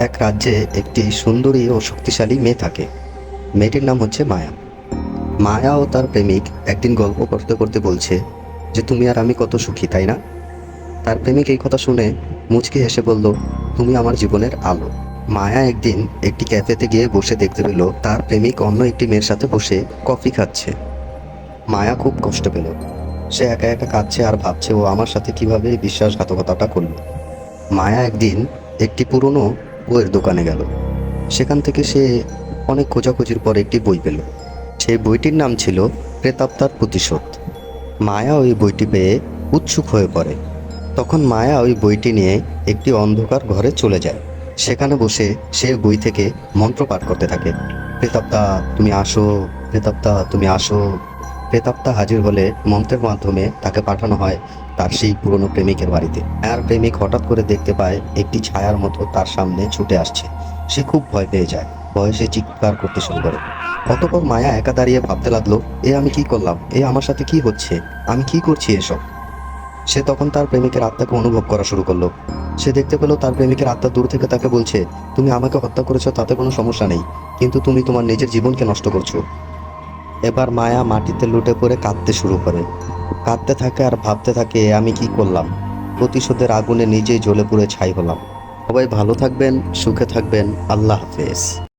এক রাজ্যে একটি সুন্দরী ও শক্তিশালী মেয়ে থাকে। মেয়েটির নাম হচ্ছে মায়া। মায়া ও তার প্রেমিক একদিন গল্প করতে করতে বলছে যে তুমি আর আমি কত সুখী, তাই না? তার প্রেমিক এই কথা শুনে মুচকি হেসে বলল, তুমি আমার জীবনের আলো। মায়া একদিন একটি ক্যাফেতে গিয়ে বসে দেখতে পেল তার প্রেমিক অন্য একটি মেয়ের সাথে বসে কফি খাচ্ছে। মায়া খুব কষ্ট পেল। সে একা একা কাঁদছে আর ভাবছে ও আমার সাথে কিভাবে এই বিশ্বাসঘাতকতাটা করলো। মায়া একদিন একটি পুরনো বইয়ের দোকানে গেল। সেখান থেকে সে অনেক খোঁজাখুঁজির পর একটি বই পেল। সেই বইটির নাম ছিল প্রেতাত্মার প্রতিশোধ। মায়া ওই বইটি পেয়ে উৎসুক হয়ে পড়ে। তখন মায়া ওই বইটি নিয়ে একটি অন্ধকার ঘরে চলে যায়। সেখানে বসে সে বই থেকে মন্ত্র পাঠ করতে থাকে। প্রেতাত্মা তুমি আসো, প্রেতাত্মা তুমি আসো। প্রেতাত্মা হাজির হলে মন্ত্রের মাধ্যমে তাকে পাঠানো হয় তার সেই পুরনো প্রেমিকের বাড়িতে। আর প্রেমিক হঠাৎ করে দেখতে পায় একটি ছায়ার মতো তার সামনে ছুটে আসছে। সে খুব ভয় পেয়ে যায়। ভয়ে সে চিৎকার করতে শুরু করে। অতঃপর মায়া একা দাঁড়িয়ে ভাবতে লাগলো, এ আমি কি করলাম? এ আমার সাথে কি হচ্ছে? আমি কি করছি এসব? সে তখন তার প্রেমিকের আত্মাকে অনুভব করা শুরু করলো। সে দেখতে পেল তার প্রেমিকের আত্মা দূর থেকে তাকে বলছে, তুমি আমাকে হত্যা করেছো তাতে কোনো সমস্যা নেই, কিন্তু তুমি তোমার নিজের জীবনকে নষ্ট করছো। এবার মায়া মাটিতে লুটে পড়ে কাঁদতে শুরু করে। কাঁদতে থাকে আর ভাবতে থাকে, আমি কি করলাম? প্রতিশোধের আগুনে নিজেই জ্বলে পুড়ে ছাই হলাম। সবাই ভালো থাকবেন, সুখে থাকবেন। আল্লাহ হাফেজ।